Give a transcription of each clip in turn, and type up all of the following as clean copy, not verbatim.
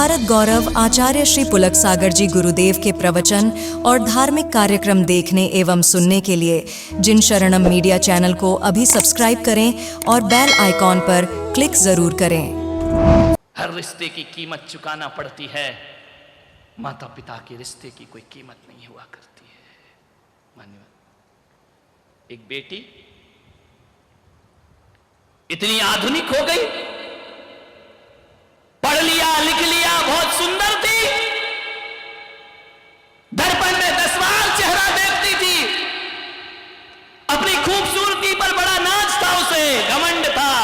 भारत गौरव आचार्य श्री पुलक सागर जी गुरुदेव के प्रवचन और धार्मिक कार्यक्रम देखने एवं सुनने के लिए जिन शरणम मीडिया चैनल को अभी सब्सक्राइब करें और बेल आइकॉन पर क्लिक जरूर करें। हर रिश्ते की कीमत चुकाना पड़ती है, माता पिता के रिश्ते की कोई कीमत नहीं हुआ करती है। मान्यवर एक बेटी इतनी आधुनिक हो गई, पढ़ लिया लिख लिया, बहुत सुंदर थी, दर्पण में 10 बार चेहरा देखती थी, अपनी खूबसूरती पर बड़ा नाज था, उसे घमंड था,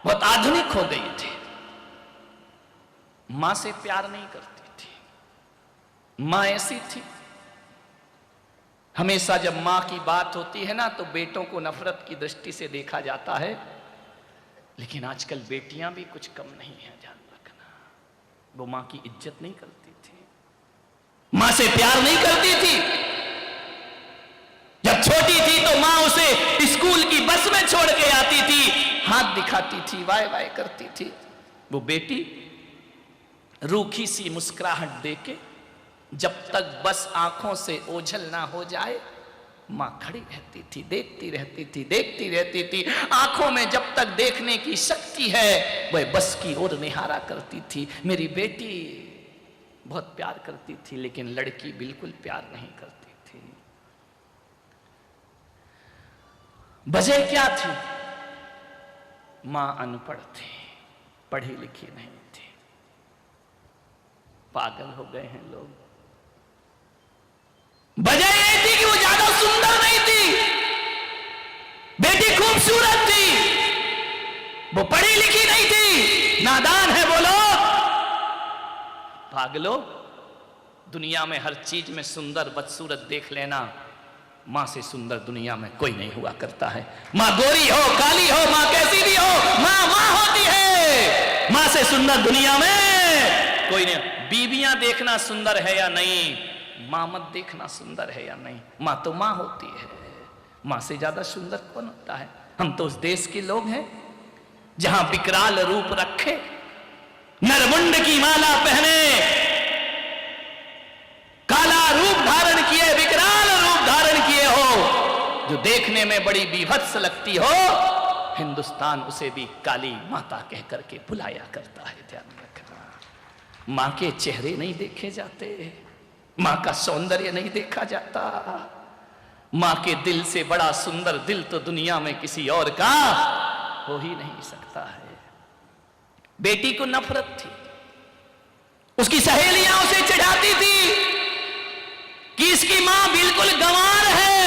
बहुत आधुनिक हो गई थी। मां से प्यार नहीं करती थी। मां ऐसी थी, हमेशा जब मां की बात होती है ना तो बेटों को नफरत की दृष्टि से देखा जाता है, लेकिन आजकल बेटियां भी कुछ कम नहीं है, ध्यान रखना। वो मां की इज्जत नहीं करती थी, मां से प्यार नहीं करती थी। जब छोटी थी तो मां उसे स्कूल की बस में छोड़ के आती थी, हाथ दिखाती थी, वाय वाय करती थी। वो बेटी रूखी सी मुस्कुराहट देके जब तक बस आंखों से ओझल ना हो जाए, मां खड़ी रहती थी, देखती रहती थी, देखती रहती थी। आंखों में जब तक देखने की शक्ति है वह बस की ओर निहारा करती थी। मेरी बेटी बहुत प्यार करती थी, लेकिन लड़की बिल्कुल प्यार नहीं करती थी। वजह क्या थी? मां अनपढ़ थी, पढ़ी लिखी नहीं थी। पागल हो गए हैं लोग। वजह यह थी कि वो ज्यादा सुंदर नहीं थी, बेटी खूबसूरत थी, वो पढ़ी लिखी नहीं थी, नादान है वो लोग। पागलो, दुनिया में हर चीज में सुंदर बदसूरत देख लेना, मां से सुंदर दुनिया में कोई नहीं हुआ करता है। मां गोरी हो, काली हो, मां कैसी भी हो, मां मां होती है। मां से सुंदर दुनिया में कोई नहीं। बीबियां देखना सुंदर है या नहीं, मां मत देखना सुंदर है या नहीं, मां तो मां होती है। मां से ज्यादा सुंदर कौन होता है? हम तो उस देश के लोग हैं जहां विकराल रूप रखे, नरमुंड की माला पहने, काला रूप धारण किए, विकराल रूप धारण किए हो, जो देखने में बड़ी बीभत्स लगती हो, हिंदुस्तान उसे भी काली माता कह करके बुलाया करता है। ध्यान रखना, मां के चेहरे नहीं देखे जाते, मां का सौंदर्य नहीं देखा जाता। मां के दिल से बड़ा सुंदर दिल तो दुनिया में किसी और का हो ही नहीं सकता है। बेटी को नफरत थी, उसकी सहेलियां उसे चिढ़ाती थी कि इसकी मां बिल्कुल गंवार है,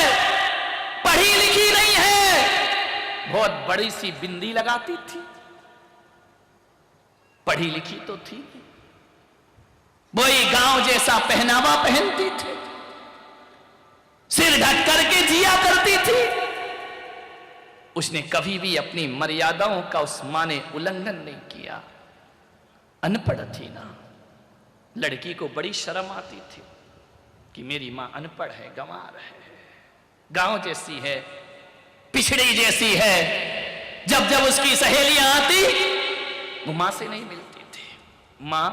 पढ़ी लिखी नहीं है। बहुत बड़ी सी बिंदी लगाती थी, पढ़ी लिखी तो थी, वही गांव जैसा पहनावा पहनती थी, सिर ढक करके जिया करती थी। उसने कभी भी अपनी मर्यादाओं का उस मां ने उल्लंघन नहीं किया। अनपढ़ थी ना, लड़की को बड़ी शर्म आती थी कि मेरी मां अनपढ़ है, गंवार है, गांव जैसी है, पिछड़ी जैसी है। जब जब उसकी सहेलियां आती वो मां से नहीं मिलती थी। मां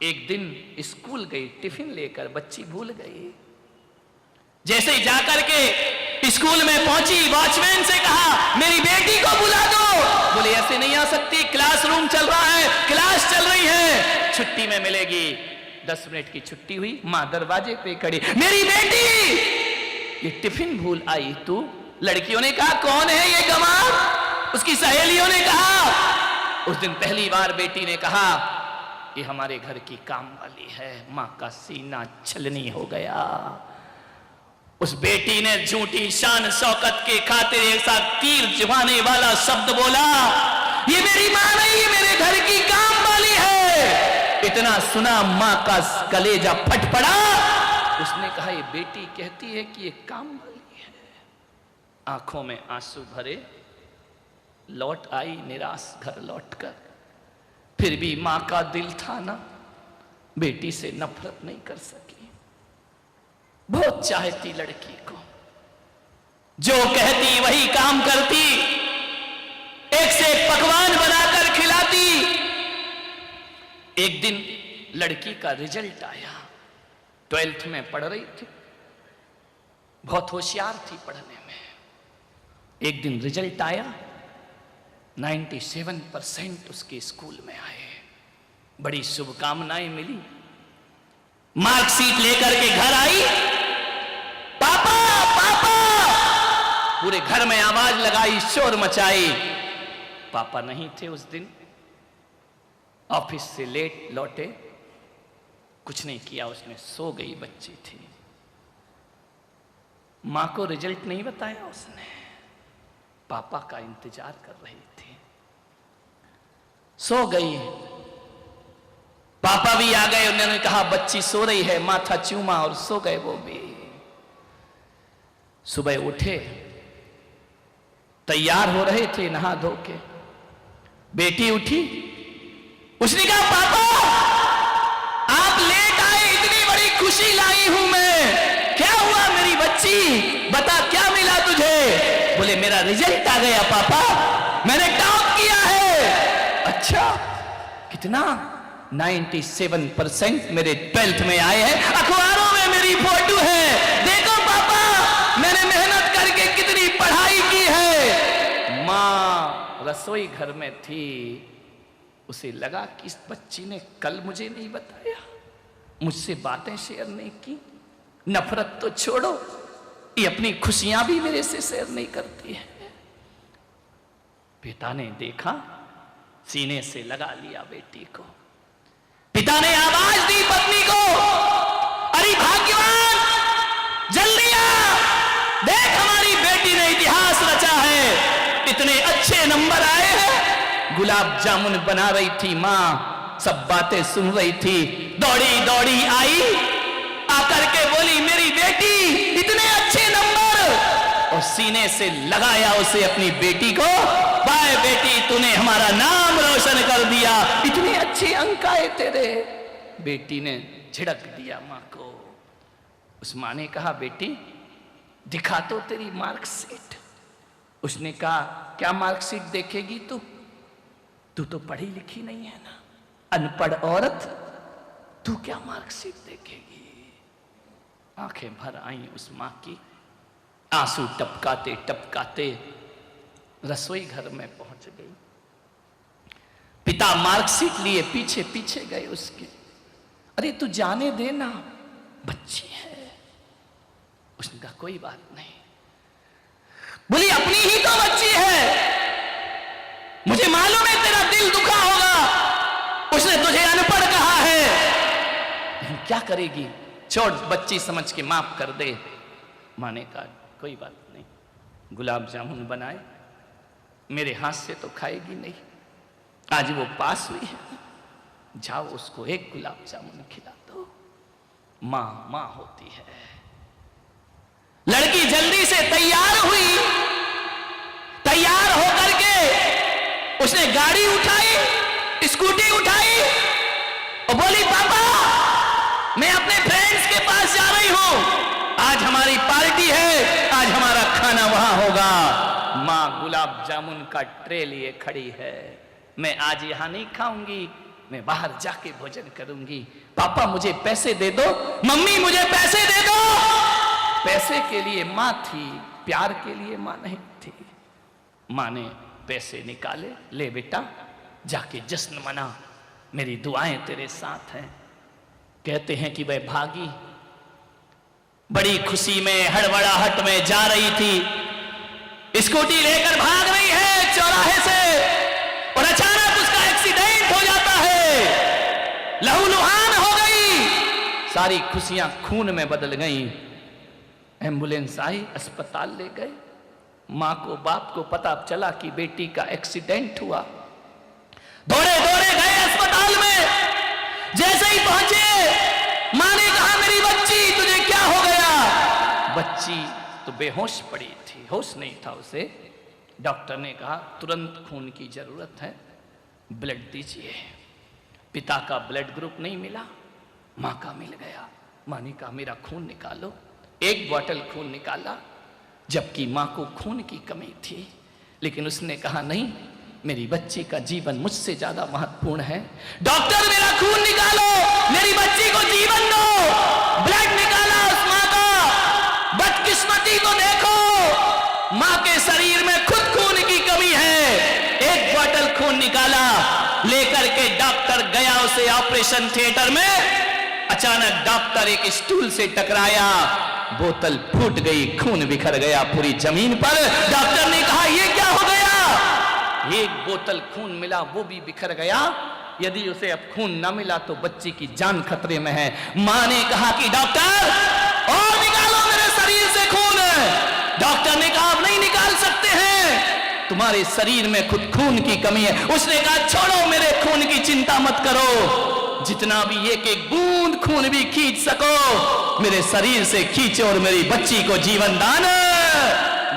एक दिन स्कूल गई, टिफिन लेकर, बच्ची भूल गई। जैसे ही जाकर के स्कूल में पहुंची, वॉचमैन से कहा मेरी बेटी को बुला दो। बोले ऐसे नहीं आ सकती, क्लासरूम चल रहा है, क्लास चल रही है, छुट्टी में मिलेगी। 10 मिनट की छुट्टी हुई, मां दरवाजे पे खड़ी, मेरी बेटी ये टिफिन भूल आई तू। लड़कियों ने कहा कौन है ये गंवार? उसकी सहेलियों ने कहा। उस दिन पहली बार बेटी ने कहा ये हमारे घर की काम वाली है। मां का सीना छलनी हो गया। उस बेटी ने झूठी शान शौकत के खातिर ऐसा तीर चुभाने वाला शब्द बोला, ये मेरी मां नहीं, ये मेरे घर की काम वाली है। इतना सुना मां का कलेजा फट पड़ा। उसने कहा ये बेटी कहती है कि ये काम वाली है। आंखों में आंसू भरे लौट आई निराश घर लौटकर। फिर भी मां का दिल था ना, बेटी से नफरत नहीं कर सकी। बहुत चाहती लड़की को, जो कहती वही काम करती, एक से एक पकवान बनाकर खिलाती, एक दिन लड़की का रिजल्ट आया, 12th में पढ़ रही थी, बहुत होशियार थी पढ़ने में। एक दिन रिजल्ट आया, 97% उसके स्कूल में आए, बड़ी शुभकामनाएं मिली। मार्कशीट लेकर के घर आई, पापा पापा, पूरे घर में आवाज लगाई, शोर मचाई। पापा नहीं थे उस दिन, ऑफिस से लेट लौटे, कुछ नहीं किया उसने, सो गई बच्ची थी। मां को रिजल्ट नहीं बताया उसने, पापा का इंतजार कर रही थी, सो गई। पापा भी आ गए, उन्होंने कहा बच्ची सो रही है, माथा चूमा और सो गए वो भी। सुबह उठे, तैयार हो रहे थे नहा धो के, बेटी उठी, उसने कहा पापा आप लेट आए, इतनी बड़ी खुशी लाई हूं मैं, क्या हुआ मेरी बच्ची, बता क्या मिला तुझे। बोले मेरा रिजल्ट आ गया पापा, मैंने टॉप किया है। अच्छा कितना, 97% मेरे 12th में आए हैं, अखबारों में मेरी फोटो है, देखो पापा मैंने मेहनत करके कितनी पढ़ाई की है। मां रसोई घर में थी, उसे लगा कि इस बच्ची ने कल मुझे नहीं बताया, मुझसे बातें शेयर नहीं की, नफरत तो छोड़ो, ये अपनी खुशियां भी मेरे से शेयर नहीं करती है। पिता ने देखा, सीने से लगा लिया बेटी को। पिता ने आवाज दी पत्नी को, अरे भाग्यवान जल्दी आ, देख हमारी बेटी ने इतिहास रचा है, इतने अच्छे नंबर आए हैं। गुलाब जामुन बना रही थी मां, सब बातें सुन रही थी, दौड़ी दौड़ी आई, आकर के बोली मेरी बेटी इतने अच्छे नंबर, और सीने से लगाया उसे अपनी बेटी को, बाय बेटी तूने हमारा नाम रोशन कर दिया, इतने अच्छे अंक आए तेरे। बेटी ने झिड़क दिया मां को। उस मां ने कहा बेटी दिखा तो तेरी मार्कशीट। उसने कहा क्या मार्कशीट देखेगी तू तो पढ़ी लिखी नहीं है ना, अनपढ़ औरत, तू क्या मार्कशीट देखेगी। आंखें भर आई उस मां की, आंसू टपकाते टपकाते रसोई घर में पहुंच गई। पिता मार्कशीट लिए पीछे पीछे गए उसके, अरे तू जाने देना बच्ची है। उसने कहा कोई बात नहीं। बोली अपनी ही तो बच्ची है, मुझे मालूम है तेरा दिल दुखा होगा, उसने तुझे अनपढ़ कहा है, लेकिन क्या करेगी, छोड़ बच्ची समझ के माफ कर दे। मां ने कहा कोई बात नहीं, गुलाब जामुन बनाए, मेरे हाथ से तो खाएगी नहीं, आज वो पास हुई है, जाओ उसको एक गुलाब जामुन खिला दो। मां मां होती है। लड़की जल्दी से तैयार हुई, तैयार होकर के उसने गाड़ी उठाई, स्कूटी उठाई और बोली पापा मैं अपने फ्रेंड्स के पास जा रही हूं, आज हमारी पार्टी है, आज हमारा खाना वहां होगा। मां गुलाब जामुन का ट्रे लिए खड़ी है, मैं आज यहां नहीं खाऊंगी, मैं बाहर जाके भोजन करूंगी। पापा मुझे पैसे दे दो, मम्मी मुझे पैसे दे दो। पैसे के लिए मां थी, प्यार के लिए मां नहीं थी। मां ने पैसे निकाले, ले बेटा जाके जश्न मना, मेरी दुआएं तेरे साथ हैं। कहते हैं कि वह भागी, बड़ी खुशी में हड़बड़ाहट में जा रही थी, स्कूटी लेकर भाग रही है चौराहे से, और अचानक उसका एक्सीडेंट हो जाता है, लहूलुहान हो गई, सारी खुशियां खून में बदल गईं। एम्बुलेंस आई, अस्पताल ले गए। मां को बाप को पता चला कि बेटी का एक्सीडेंट हुआ, दौड़े दौड़े गए अस्पताल में। जैसे ही पहुंचे मां ने कहा मेरी बच्ची तुझे क्या हो गया। बच्ची तो बेहोश पड़ी थी, होश नहीं था उसे। डॉक्टर ने कहा तुरंत खून की जरूरत है, ब्लड दीजिए। पिता का ब्लड ग्रुप नहीं मिला, मां का मिल गया। मां ने कहा मेरा खून निकालो। एक बोतल खून निकाला, जबकि मां को खून की कमी थी, लेकिन उसने कहा नहीं, मेरी बच्ची का जीवन मुझसे ज्यादा महत्व महत्वपूर्ण है। डॉक्टर मेरा खून निकालो, मेरी बच्ची को जीवन दो। ब्लड निकाला उस मां का, बदकिस्मती तो देखो, मां के शरीर में खुद खून की कमी है। एक बॉटल खून निकाला, लेकर के डॉक्टर गया उसे ऑपरेशन थिएटर में। अचानक डॉक्टर एक स्टूल से टकराया, बोतल फूट गई, खून बिखर गया पूरी जमीन पर। डॉक्टर ने कहा ये क्या हो गया? एक बोतल खून मिला, वो भी बिखर गया। यदि उसे अब खून न मिला तो बच्ची की जान खतरे में है। मां ने कहा कि डॉक्टर और निकालो मेरे शरीर से खून। डॉक्टर ने कहा आप नहीं निकाल सकते हैं, तुम्हारे शरीर में खुद खून की कमी है। उसने कहा छोड़ो, मेरे खून की चिंता मत करो, जितना भी एक एक बूंद खून भी खींच सको मेरे शरीर से खींचो और मेरी बच्ची को जीवन दान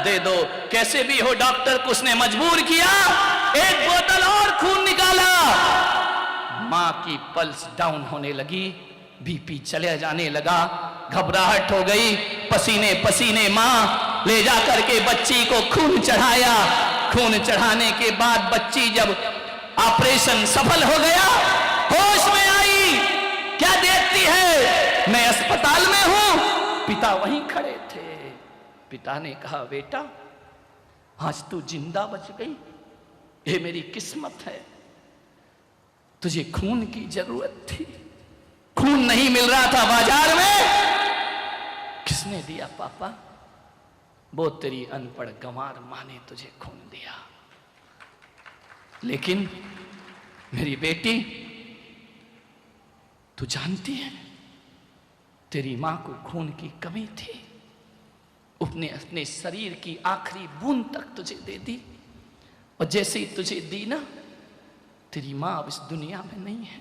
दे दो। कैसे भी हो डॉक्टर को उसने मजबूर किया, एक बोतल और खून निकाला। मां की पल्स डाउन होने लगी, बीपी चले जाने लगा, घबराहट हो गई, पसीने पसीने मां ले जा करके बच्ची को खून चढ़ाया। खून चढ़ाने के बाद बच्ची जब ऑपरेशन सफल हो गया, होश में आई, क्या देखती है, मैं अस्पताल में हूं। पिता वहीं खड़े थे। पिता ने कहा बेटा आज तू जिंदा बच गई, ये मेरी किस्मत है। तुझे खून की जरूरत थी, खून नहीं मिल रहा था बाजार में। किसने दिया पापा? वो तेरी अनपढ़ गंवार मां ने तुझे खून दिया। लेकिन मेरी बेटी, तू जानती है तेरी मां को खून की कमी थी, उसने अपने शरीर की आखिरी बूंद तक तुझे दे दी। और जैसे ही तुझे दी ना, तेरी मां अब इस दुनिया में नहीं है,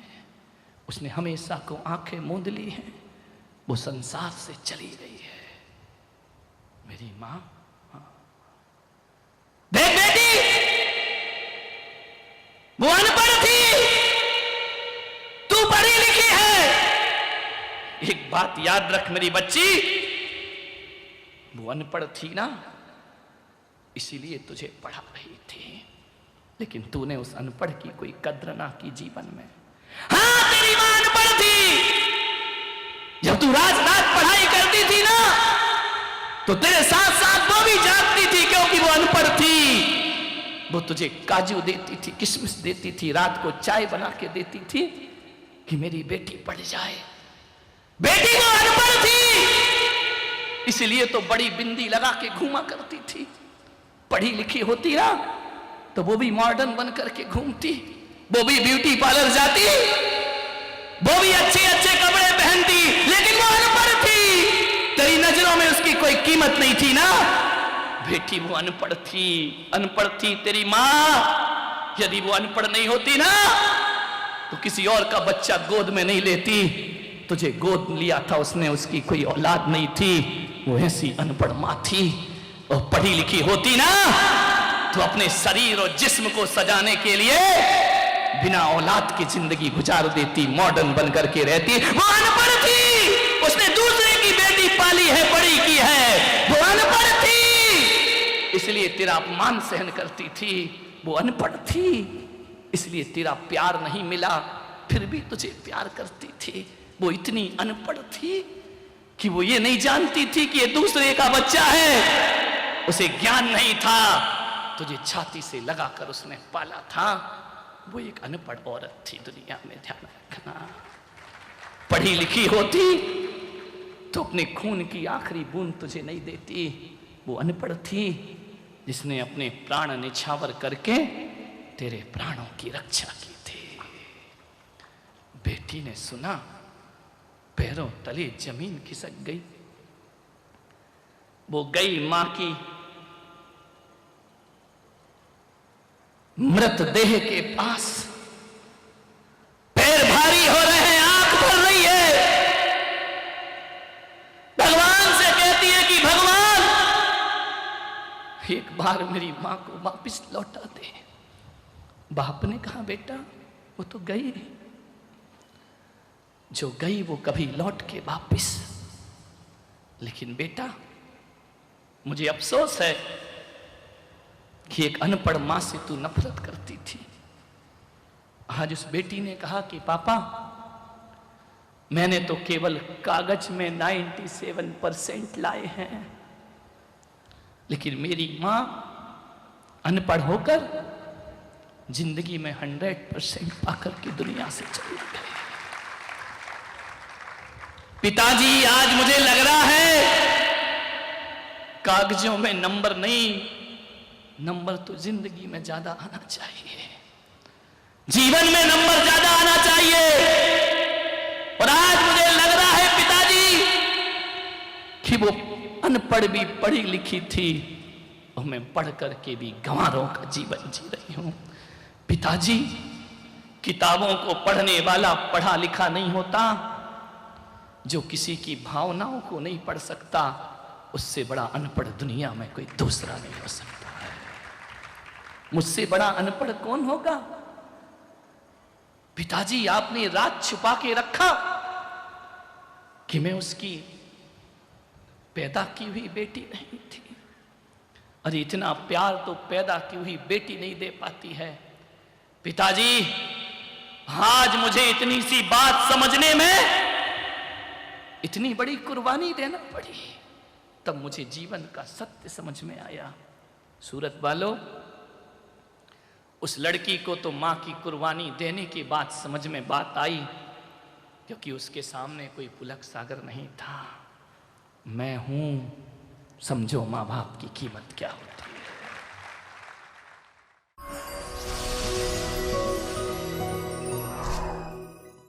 उसने हमेशा को आंखें मूंद ली हैं, वो संसार से चली गई है। मेरी मां, देख बेटी, वो अनपढ़ थी, तू पढ़ी लिखी है। एक बात याद रख मेरी बच्ची, वो अनपढ़ थी ना, इसीलिए तुझे पढ़ा रही थी, लेकिन तूने उस अनपढ़ की कोई कद्र ना की जीवन में। हाँ, तेरी मां अनपढ़ थी। जब तू रात रात पढ़ाई करती थी ना, तो तेरे साथ साथ वो भी जागती थी, क्योंकि वो अनपढ़ थी। वो तुझे काजू देती थी, किशमिश देती थी, रात को चाय बना के देती थी कि मेरी बेटी पढ़ जाए। बेटी वो अनपढ़ थी, इसलिए तो बड़ी बिंदी लगा के घूमा करती थी। पढ़ी लिखी होती ना तो वो भी मॉडर्न बन करके घूमती, वो भी ब्यूटी पार्लर जाती, वो भी अच्छे अच्छे कपड़े पहनती, लेकिन वो अनपढ़ थी। तेरी नजरों में उसकी कोई कीमत नहीं थी ना। बेटी वो अनपढ़ थी, अनपढ़ थी तेरी मां। यदि वो अनपढ़ नहीं होती ना, तो किसी और का बच्चा गोद में नहीं लेती। तुझे गोद लिया था उसने, उसकी कोई औलाद नहीं थी, वो ऐसी अनपढ़ मां थी। और पढ़ी लिखी होती ना, तो अपने शरीर और जिस्म को सजाने के लिए बिना औलाद की जिंदगी गुजार देती, मॉडर्न बन करके रहती। वो अनपढ़ थी, उसने दूसरे की बेटी पाली है, बड़ी की है, वो अनपढ़ थी, इसलिए तेरा अपमान सहन करती थी। वो अनपढ़ थी, इसलिए तेरा प्यार नहीं मिला, फिर भी तुझे प्यार करती थी। वो इतनी अनपढ़ थी कि वो ये नहीं जानती थी कि ये दूसरे का बच्चा है, उसे ज्ञान नहीं था, तुझे छाती से लगाकर उसने पाला था। वो एक अनपढ़ औरत थी दुनिया में, ध्यान रखना। पढ़ी लिखी होती तो अपने खून की आखिरी बूंद तुझे नहीं देती। वो अनपढ़ थी, जिसने अपने प्राण निछावर करके तेरे प्राणों की रक्षा की थी। बेटी ने सुना, पैरों तले जमीन खिसक गई। वो गई मां की मृतदेह के पास, पैर भारी हो रहे हैं, आंख भर रही है, भगवान से कहती है कि भगवान एक बार मेरी मां को वापस लौटा दे। बाप ने कहा बेटा वो तो गई, जो गई वो कभी लौट के वापिस। लेकिन बेटा मुझे अफसोस है कि एक अनपढ़ मां से तू नफरत करती थी। आज उस बेटी ने कहा कि पापा, मैंने तो केवल कागज में 97% लाए हैं, लेकिन मेरी मां अनपढ़ होकर जिंदगी में 100% पाकर की दुनिया से चली गई। पिताजी, आज मुझे लग रहा है कागजों में नंबर नहीं, नंबर तो जिंदगी में ज्यादा आना चाहिए, जीवन में नंबर ज्यादा आना चाहिए। और आज मुझे लग रहा है पिताजी कि वो अनपढ़ भी पढ़ी लिखी थी और मैं पढ़ करके भी गंवारों का जीवन जी रही हूं। पिताजी, किताबों को पढ़ने वाला पढ़ा लिखा नहीं होता, जो किसी की भावनाओं को नहीं पढ़ सकता, उससे बड़ा अनपढ़ दुनिया में कोई दूसरा नहीं हो सकता है। मुझसे बड़ा अनपढ़ कौन होगा? पिताजी, आपने रात छुपा के रखा कि मैं उसकी पैदा की हुई बेटी नहीं थी। अरे इतना प्यार तो पैदा की हुई बेटी नहीं दे पाती है। पिताजी, आज मुझे इतनी सी बात समझने में इतनी बड़ी कुर्बानी देना पड़ी, तब मुझे जीवन का सत्य समझ में आया। सूरत वालों, उस लड़की को तो मां की कुर्बानी देने की बात समझ में बात आई, क्योंकि उसके सामने कोई पुलक सागर नहीं था। मैं हूं, समझो मां बाप की कीमत क्या होती।